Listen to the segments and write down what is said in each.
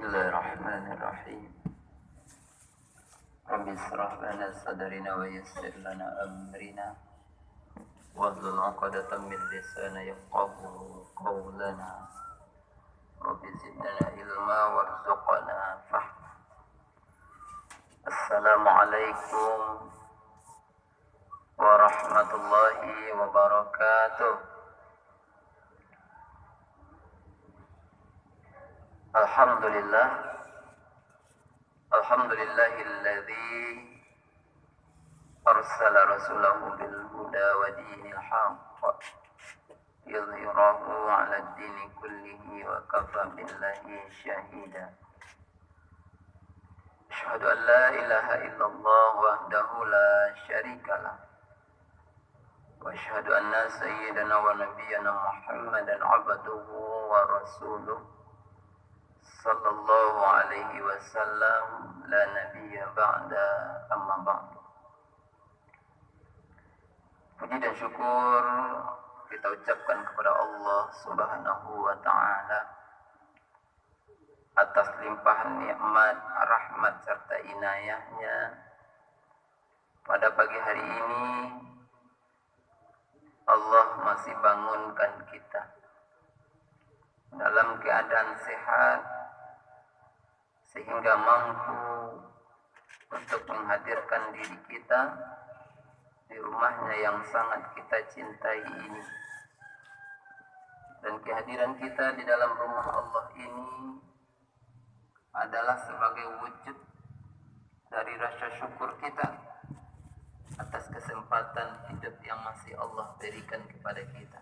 Bismillahirrahmanirrahim. Rabbi israh lana sadrana wa yassir lana amrina wahlul 'uqdatam min lisani yafqahu qawlana. Rabbi zidna ilma warzuqna fahma. Assalamualaikum warahmatullahi wabarakatuh. Alhamdulillahilladzi arsala rasulahu bil huda wa dinil haqq yudhhirahu 'ala ad-dini kullihi wa kafa billahi shahida. Asyhadu an la ilaha illallah wahdahu la syarikalah wa asyhadu anna sayyidana wa nabiyyana Muhammadan 'abduhu wa rasuluh sallallahu alaihi wasallam la nabiyya ba'da amma ba'du. Puji dan syukur kita ucapkan kepada Allah Subhanahu wa ta'ala atas limpahan nikmat, rahmat serta inayahnya. Pada pagi hari ini Allah masih bangunkan kita dalam keadaan sehat sehingga mampu untuk menghadirkan diri kita di rumahnya yang sangat kita cintai ini. Dan kehadiran kita di dalam rumah Allah ini adalah sebagai wujud dari rasa syukur kita atas kesempatan hidup yang masih Allah berikan kepada kita.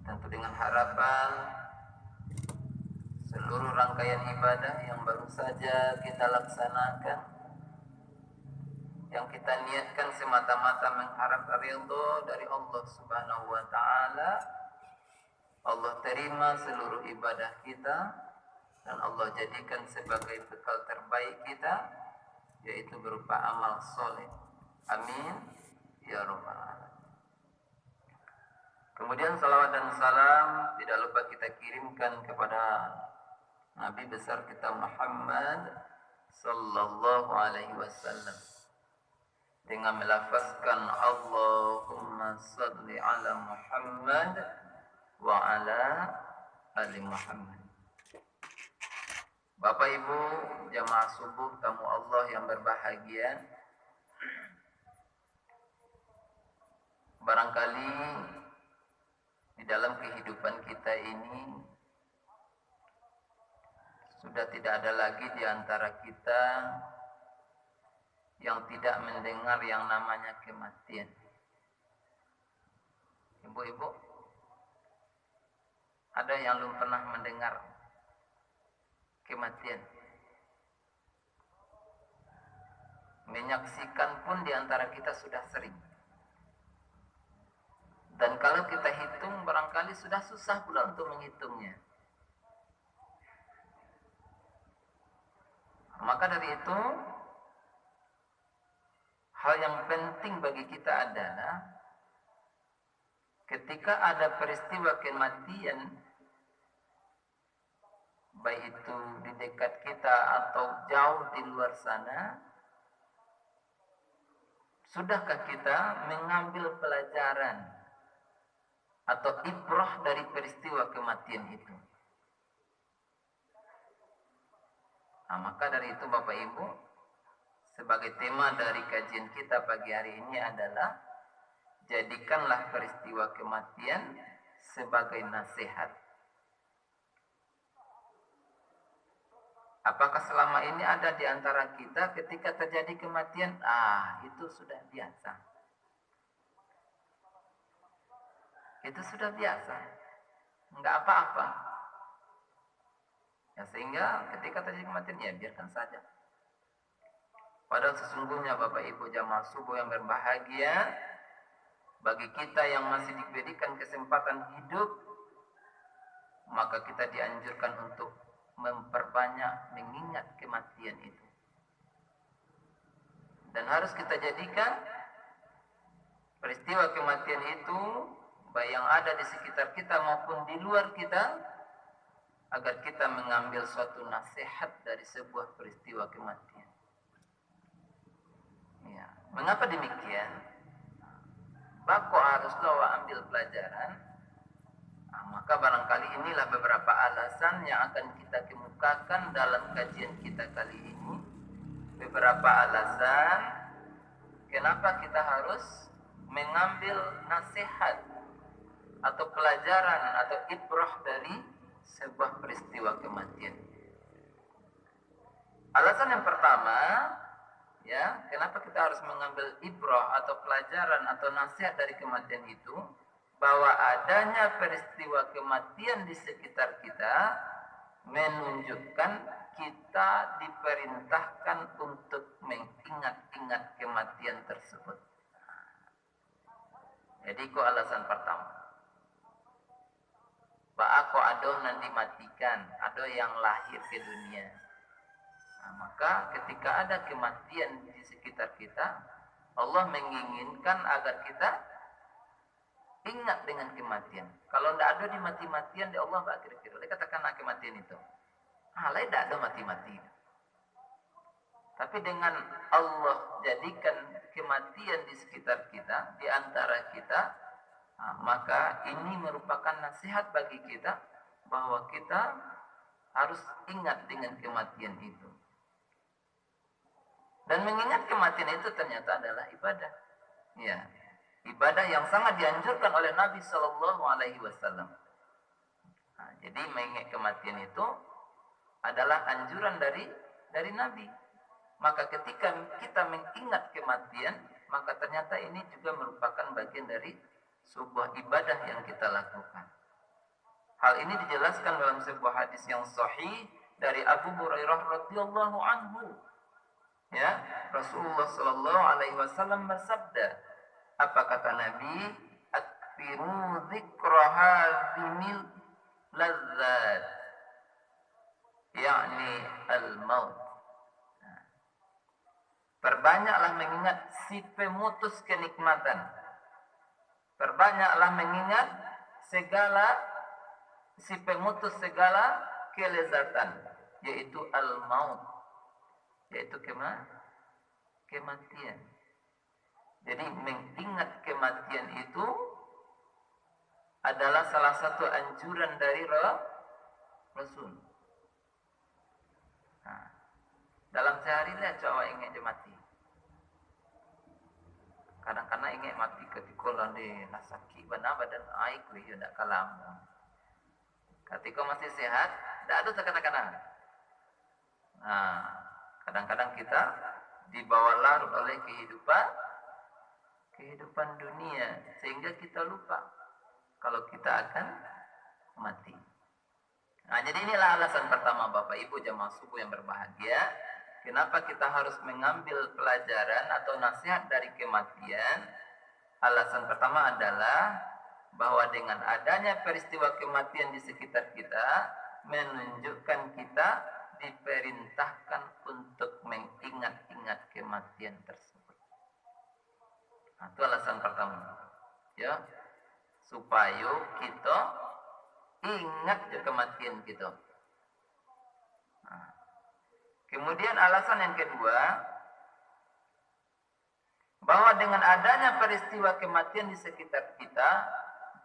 Tentu dengan harapan seluruh rangkaian ibadah yang baru saja kita laksanakan, yang kita niatkan semata-mata mengharap ridho dari Allah Subhanahu wa ta'ala, Allah terima seluruh ibadah kita dan Allah jadikan sebagai bekal terbaik kita, yaitu berupa amal soleh. Amin ya rabbal alamin. Kemudian salawat dan salam tidak lupa kita kirimkan kepada Nabi besar kita Muhammad sallallahu alaihi wasallam dengan melafazkan Allahumma salli ala Muhammad wa ala ali Muhammad. Bapak Ibu jamaah subuh tamu Allah yang berbahagia, barangkali di dalam kehidupan kita ini sudah tidak ada lagi di antara kita yang tidak mendengar yang namanya kematian. Ibu-ibu, ada yang belum pernah mendengar kematian? Menyaksikan pun di antara kita sudah sering. Dan kalau kita hitung barangkali sudah susah pula untuk menghitungnya. Maka dari itu, hal yang penting bagi kita adalah ketika ada peristiwa kematian, baik itu di dekat kita atau jauh di luar sana, sudahkah kita mengambil pelajaran atau ibrah dari peristiwa kematian itu? Nah, maka dari itu Bapak Ibu, sebagai tema dari kajian kita pagi hari ini adalah jadikanlah peristiwa kematian sebagai nasihat. Apakah selama ini ada di antara kita ketika terjadi kematian, itu sudah biasa. Itu sudah biasa. Enggak apa-apa. Ya, sehingga ketika terjadi kematian, ya biarkan saja. Padahal sesungguhnya Bapak Ibu jamaah subuh yang berbahagia, bagi kita yang masih diberikan kesempatan hidup, maka kita dianjurkan untuk memperbanyak mengingat kematian itu. Dan harus kita jadikan peristiwa kematian itu, baik yang ada di sekitar kita maupun di luar kita, agar kita mengambil suatu nasihat dari sebuah peristiwa kematian. Ya. Mengapa demikian? Bako haruslah wa ambil pelajaran. Nah, maka barangkali inilah beberapa alasan yang akan kita kemukakan dalam kajian kita kali ini. Beberapa alasan kenapa kita harus mengambil nasihat atau pelajaran atau ibrah dari sebuah peristiwa kematian. Alasan yang pertama, ya, kenapa kita harus mengambil ibrah atau pelajaran atau nasihat dari kematian itu, bahwa adanya peristiwa kematian di sekitar kita menunjukkan kita diperintahkan untuk mengingat-ingat kematian tersebut. Jadi itu alasan pertama. Bahwa ada yang dimatikan, ada yang lahir ke dunia. Nah, maka ketika ada kematian di sekitar kita, Allah menginginkan agar kita ingat dengan kematian. Kalau tidak ada di mati-matian, di Allah tak kira-kira. Dia katakan kematian itu. Lain tidak ada mati-mati. Tapi dengan Allah jadikan kematian di sekitar kita, di antara kita, maka ini merupakan nasihat bagi kita bahwa kita harus ingat dengan kematian itu. Dan mengingat kematian itu ternyata adalah ibadah. Ya, ibadah yang sangat dianjurkan oleh Nabi Shallallahu Alaihi Wasallam. Jadi mengingat kematian itu adalah anjuran dari Nabi. Maka ketika kita mengingat kematian, maka ternyata ini juga merupakan bagian dari sebuah ibadah yang kita lakukan. Hal ini dijelaskan dalam sebuah hadis yang sahih dari Abu Hurairah radhiyallahu anhu. Ya, Rasulullah sallallahu alaihi wasallam bersabda, apa kata Nabi? Akfiru dzikra hadzimil ladzat, yakni al-maut. Perbanyaklah mengingat si pemutus kenikmatan. Perbanyaklah mengingat si pemutus segala kelezatan, yaitu al-maut, yaitu kematian. Jadi mengingat kematian itu adalah salah satu anjuran dari Rasul. Nah, dalam sehari lihat coba ingat mati. Kadang-kadang ingat mati ketika lande nasaki benar badan aik ya tidak kalam. Ketika masih sehat, tidak ada kadang-kadang. Nah, kadang-kadang kita dibawa larut oleh kehidupan dunia sehingga kita lupa kalau kita akan mati. Nah, jadi inilah alasan pertama Bapak Ibu jamaah subuh yang berbahagia. Kenapa kita harus mengambil pelajaran atau nasihat dari kematian? Alasan pertama adalah bahwa dengan adanya peristiwa kematian di sekitar kita menunjukkan kita diperintahkan untuk mengingat-ingat kematian tersebut. Nah, itu alasan pertama. Ya, supaya kita ingat kematian kita. Nah, kemudian alasan yang kedua, bahwa dengan adanya peristiwa kematian di sekitar kita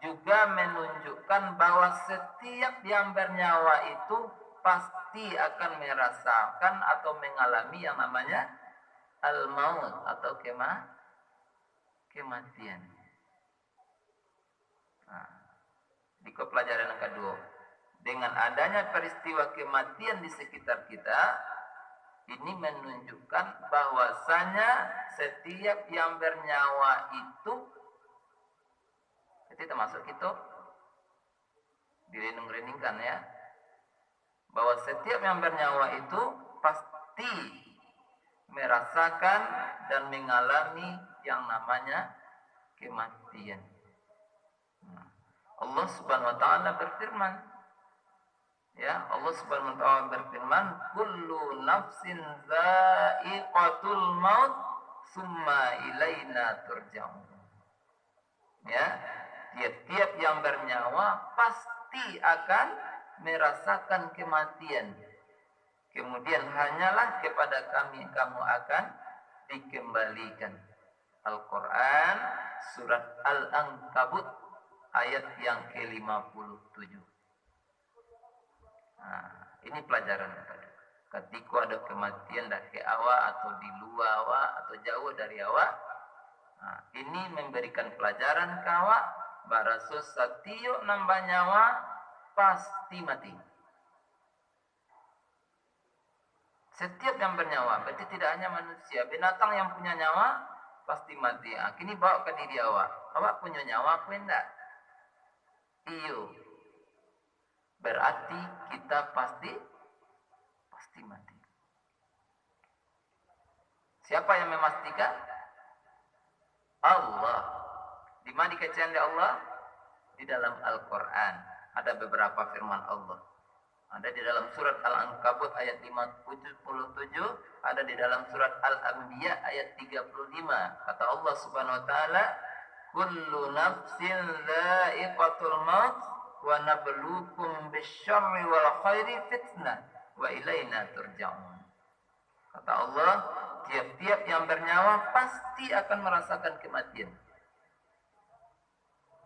juga menunjukkan bahwa setiap yang bernyawa itu pasti akan merasakan atau mengalami yang namanya al-maut atau kematian. Nah, di pelajaran yang kedua, dengan adanya peristiwa kematian di sekitar kita, ini menunjukkan bahwasanya setiap yang bernyawa itu termasuk itu dirinding-rindingkan ya, bahwa setiap yang bernyawa itu pasti merasakan dan mengalami yang namanya kematian. Allah Subhanahu wa taala berfirman, ya, Allah Subhanahu wa taala berfirman, kullu nafsin dha'iqatul maut summa ilaina turja'un. Ya, tiap-tiap yang bernyawa pasti akan merasakan kematian. Kemudian hanyalah kepada kami kamu akan dikembalikan. Al-Quran surat Al-Ankabut ayat yang ke-57. Nah, ini pelajaran. Ketika ada kematian dah ke awak atau di luar awak atau jauh dari awak, nah, ini memberikan pelajaran ke awak barasus setiap nambah nyawa pasti mati. Setiap yang bernyawa, berarti tidak hanya manusia, binatang yang punya nyawa pasti mati. Nah, kini bawa ke diri awak. Awak punya nyawa apa enggak? Iyo. Berarti kita pasti mati. Siapa yang memastikan? Allah. Di mana dikatakan Allah? Di dalam Al-Quran. Ada beberapa firman Allah. Ada di dalam surat Al-Ankabut ayat 57, ada di dalam surat Al-Anbiya ayat 35. Kata Allah Subhanahu wa taala, "Kullu nafsin dha'iqatul maut wa nabluukum bisyarri wal khairi fitnah wa ilaina turja'un." Kata Allah, tiap-tiap yang bernyawa pasti akan merasakan kematian.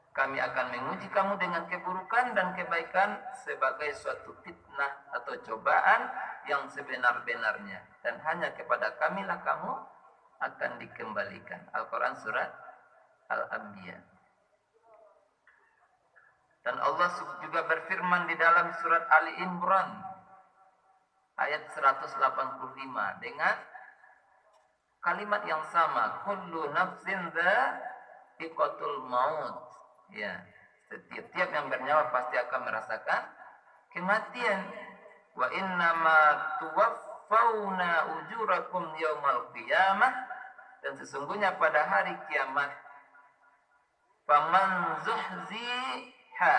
Kami akan menguji kamu dengan keburukan dan kebaikan sebagai suatu fitnah atau cobaan yang sebenar-benarnya. Dan hanya kepada kamilah kamu akan dikembalikan. Al-Quran surat Al-Anbiya. Dan Allah juga berfirman di dalam surat Ali Imran ayat 185 dengan kalimat yang sama. Kullu nafsin dha'iqatul maut. Ya, setiap yang bernyawa pasti akan merasakan kematian. Wa innama tuwaffawna ujurakum yaumal qiyamah, dan sesungguhnya pada hari kiamat faman zuhziha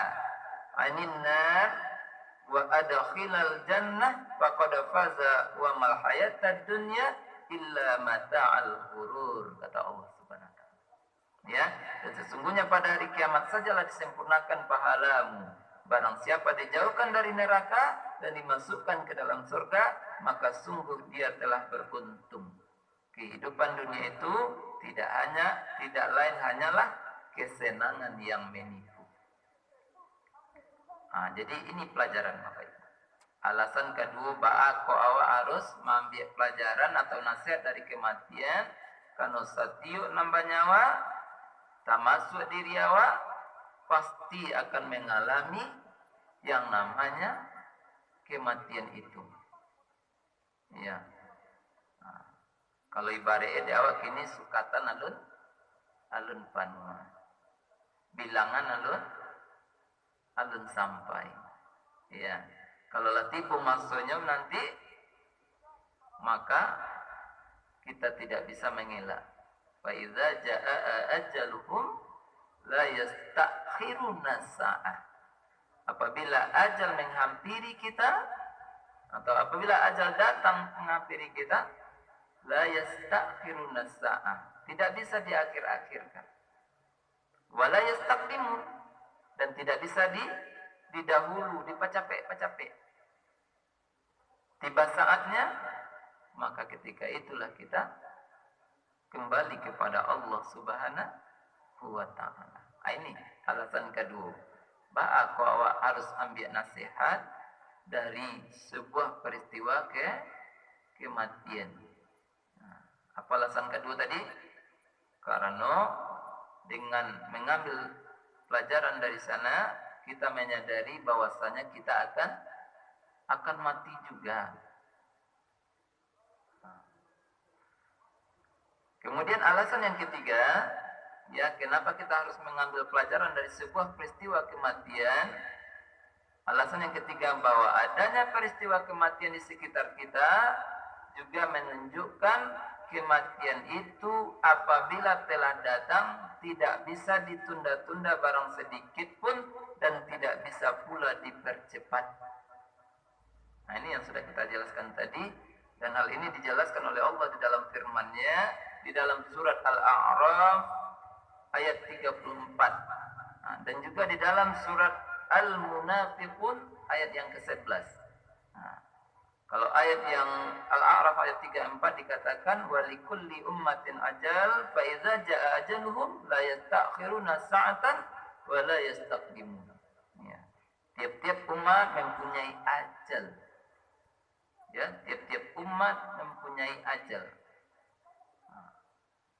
'anil nar wa adkhilal jannah faqad faza wa mal hayatad dunya illa mata'al ghurur, kata Allah Subhanahu wa taala. Ya, dan sesungguhnya pada hari kiamat sajalah disempurnakan pahalamu. Barang siapa dijauhkan dari neraka dan dimasukkan ke dalam surga, maka sungguh dia telah beruntung. Kehidupan dunia itu tidak lain hanyalah kesenangan yang menipu. Nah, jadi ini pelajaran Bapak Ibu. Alasan kedua, bahwa awak harus mengambil pelajaran atau nasihat dari kematian, karena setiap nambah nyawa termasuk diri awak pasti akan mengalami yang namanya kematian itu. Ya. Nah, kalau ibaratnya di awak ini sukatan alun panua. Bilangan alun sampai. Ya. Kalau latifu maksudnya nanti, maka kita tidak bisa mengelak. Fa idza jaa ajaluhum la yastakhiruna sa'ah. Apabila ajal menghampiri kita, atau apabila ajal datang menghampiri kita, la yastakhiruna sa'ah, tidak bisa diakhir-akhirkan. Wa la yastaqdimun, dan tidak bisa didahulu, dipacapek-pacapek. Tiba saatnya, maka ketika itulah kita kembali kepada Allah Subhanahu wa ta'ala. Ini alasan kedua. Bahwa awak harus ambil nasihat dari sebuah peristiwa kematian. Nah, apa alasan kedua tadi? Karena dengan mengambil pelajaran dari sana, kita menyadari bahwasanya kita akan mati juga. Kemudian alasan yang ketiga, ya, kenapa kita harus mengambil pelajaran dari sebuah peristiwa kematian? Alasan yang ketiga, bahwa adanya peristiwa kematian di sekitar kita juga menunjukkan kematian itu apabila telah datang tidak bisa ditunda-tunda barang sedikit pun, dan tidak bisa pula dipercepat. Nah, ini yang sudah kita jelaskan tadi, dan hal ini dijelaskan oleh Allah di dalam firman-Nya di dalam surat Al-A'raf ayat 34. Nah, dan juga di dalam surat Al-Munafiqun ayat yang ke-11. Nah, kalau ayat yang Al-A'raf ayat 34 dikatakan walikulli ummatin ajal fa idza jaa ajaluhum la yastakhiruna sa'atan wa la yastaqdimun. Ya. Tiap-tiap umat mempunyai ajal. Ya, tiap-tiap umat mempunyai ajal.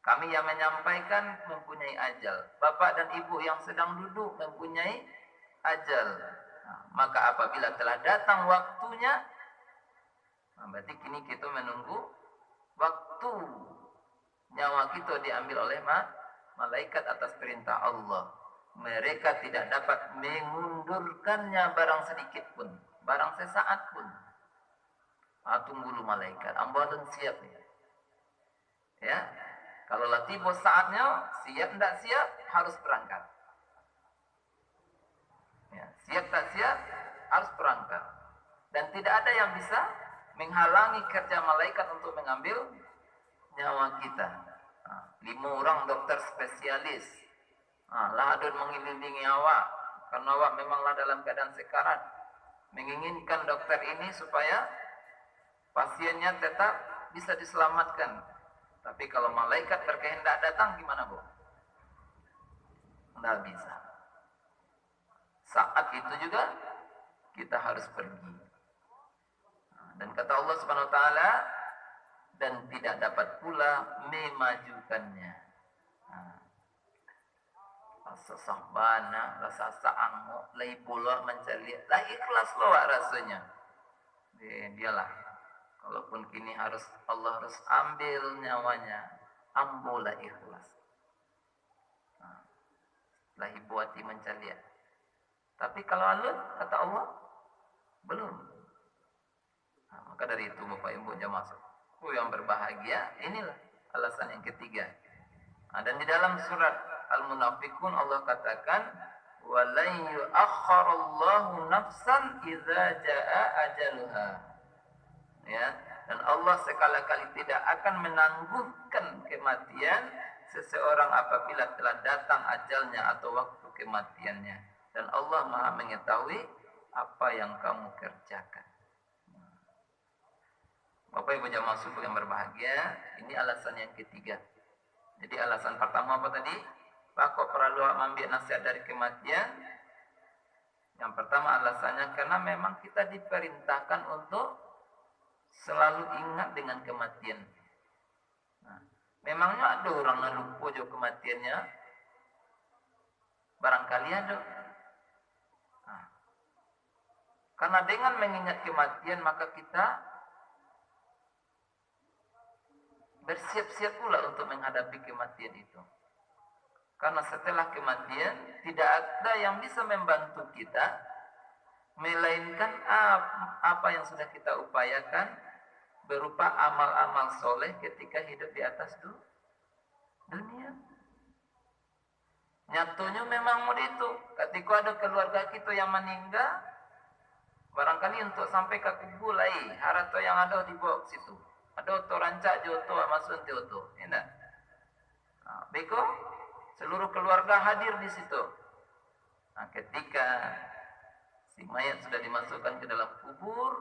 Kami yang menyampaikan mempunyai ajal. Bapak dan ibu yang sedang duduk mempunyai ajal. Nah, maka apabila telah datang waktunya, berarti kini kita menunggu waktu nyawa kita diambil oleh malaikat atas perintah Allah. Mereka tidak dapat mengundurkannya barang sedikit pun, barang sesaat pun. Tunggu dulu malaikat, ambalan siap nih. Ya. Kalau lah tiba saatnya, siap tidak siap, harus berangkat. Ya, siap tak siap, harus berangkat. Dan tidak ada yang bisa menghalangi kerja malaikat untuk mengambil nyawa kita. 5 orang dokter spesialis. Lahadun mengelilingi awak, karena awak memanglah dalam keadaan sekarat. Menginginkan dokter ini supaya pasiennya tetap bisa diselamatkan. Tapi kalau malaikat berkehendak datang gimana, Bu? Tidak bisa. Saat itu juga kita harus pergi. Dan kata Allah Subhanahu wa taala, dan tidak dapat pula memajukannya. Rasa sahbana, rasa saango, lai pula mencari, lai ikhlas lo rasanya. Dialah. Kalaupun kini Allah harus ambil nyawanya, ambola ikhlas. Lahi buati mencari. Tapi kalau alun, kata Allah, belum. Maka dari itu Bapak Ibu jamaah yang berbahagia, inilah alasan yang ketiga. Dan di dalam surat Al-Munafiqun Allah katakan, وَلَنْ يُؤَخَّرَ اللَّهُ نَفْسًا إِذَا جَاءَ أَجَلُهَا. Ya, dan Allah sekali-kali tidak akan menangguhkan kematian seseorang apabila telah datang ajalnya atau waktu kematiannya. Dan Allah Maha mengetahui apa yang kamu kerjakan. Bapak Ibu jamaah subuh yang berbahagia, ini alasan yang ketiga. Jadi alasan pertama apa tadi? Pak kok perlu ambil nasihat dari kematian? Yang pertama alasannya karena memang kita diperintahkan untuk selalu ingat dengan kematian. Memangnya ada orang yang lupa jo kematiannya? Barangkali ada. Karena dengan mengingat kematian maka kita bersiap-siap pula untuk menghadapi kematian itu. Karena setelah kematian tidak ada yang bisa membantu kita melainkan apa yang sudah kita upayakan berupa amal-amal soleh ketika hidup di atas dunia. Nyatunya memang mau itu. Ketika ada keluarga kita yang meninggal, barangkali untuk sampai ke kubur lai, harato yang ada di bawah situ. Ada oto rancak joto masun joto, enak. Beko seluruh keluarga hadir di situ. Ketika si mayat sudah dimasukkan ke dalam kubur,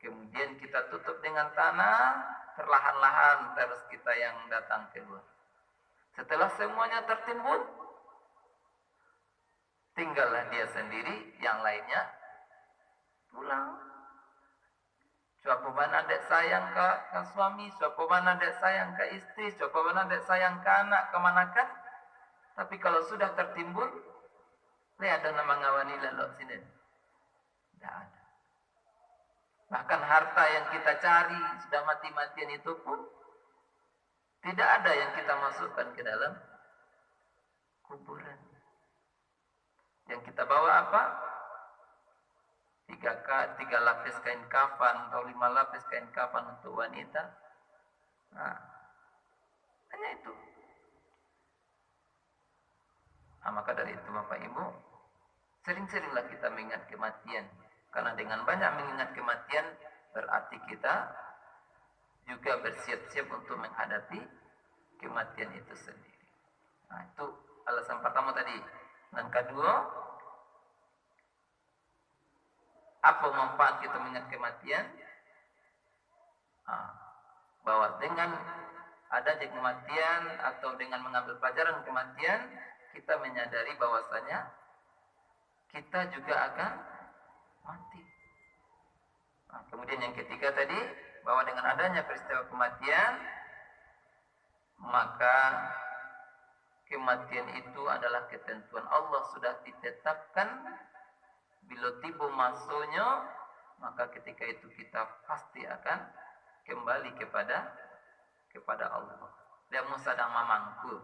kemudian kita tutup dengan tanah, perlahan-lahan terus kita yang datang keluar. Setelah semuanya tertimbun, tinggallah dia sendiri, yang lainnya pulang. Siapa mana dek sayang ke suami, siapa mana dek sayang ke istri, siapa mana dek sayang ke anak, kemanakan. Tapi kalau sudah tertimbun, lihat ada nama ngawani lalu sini. Tidak ada. Bahkan harta yang kita cari sudah mati-matian itu pun tidak ada yang kita masukkan ke dalam kuburan. Yang kita bawa apa? 3 lapis kain kafan atau 5 lapis kain kafan untuk wanita. Hanya itu. Maka dari itu Bapak Ibu, sering-seringlah kita mengingat kematian. Karena dengan banyak mengingat kematian, berarti kita juga bersiap-siap untuk menghadapi kematian itu sendiri. Itu alasan pertama tadi. Dan kedua, Apa manfaat kita mengingat kematian? Bahwa dengan adanya kematian atau dengan mengambil pelajaran kematian, kita menyadari bahwasanya kita juga akan mati. Kemudian yang ketiga tadi, bahwa dengan adanya peristiwa kematian, maka kematian itu adalah ketentuan Allah, sudah ditetapkan. Bila tiba masuknya, maka ketika itu kita pasti akan kembali kepada Allah. Lemu sedang mamangku,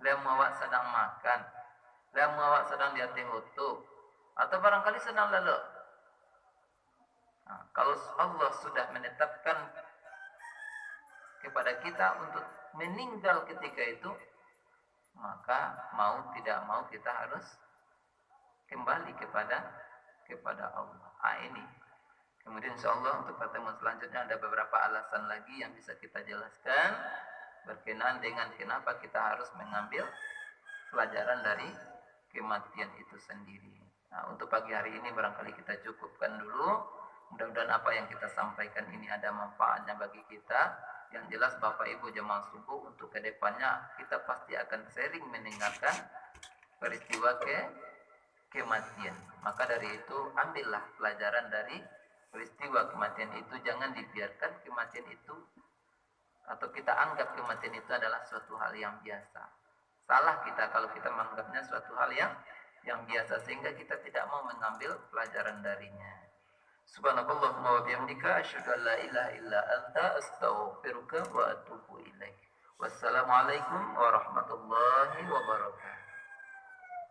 lemu awak sedang makan, lemu awak sedang di hati hutu, atau barangkali sedang lalu. Kalau Allah sudah menetapkan kepada kita untuk meninggal ketika itu, maka mau tidak mau kita harus kembali kepada Allah. Ini. Kemudian insyaallah untuk pertemuan selanjutnya ada beberapa alasan lagi yang bisa kita jelaskan berkenaan dengan kenapa kita harus mengambil pelajaran dari kematian itu sendiri. Untuk pagi hari ini barangkali kita cukupkan dulu. Mudah-mudahan apa yang kita sampaikan ini ada manfaatnya bagi kita. Yang jelas Bapak Ibu jemaah subuh, untuk kedepannya kita pasti akan sering mendengarkan peristiwa kematian. Maka dari itu ambillah pelajaran dari peristiwa kematian itu. Jangan dibiarkan kematian itu atau kita anggap kematian itu adalah suatu hal yang biasa. Salah kita kalau kita menganggapnya suatu hal yang biasa sehingga kita tidak mau mengambil pelajaran darinya. Subhanakallahumma wa bihamdika asyhadu an la ilaha illa anta astaghfiruka wa atubu ilaik. Wassalamualaikum warahmatullahi wabarakatuh.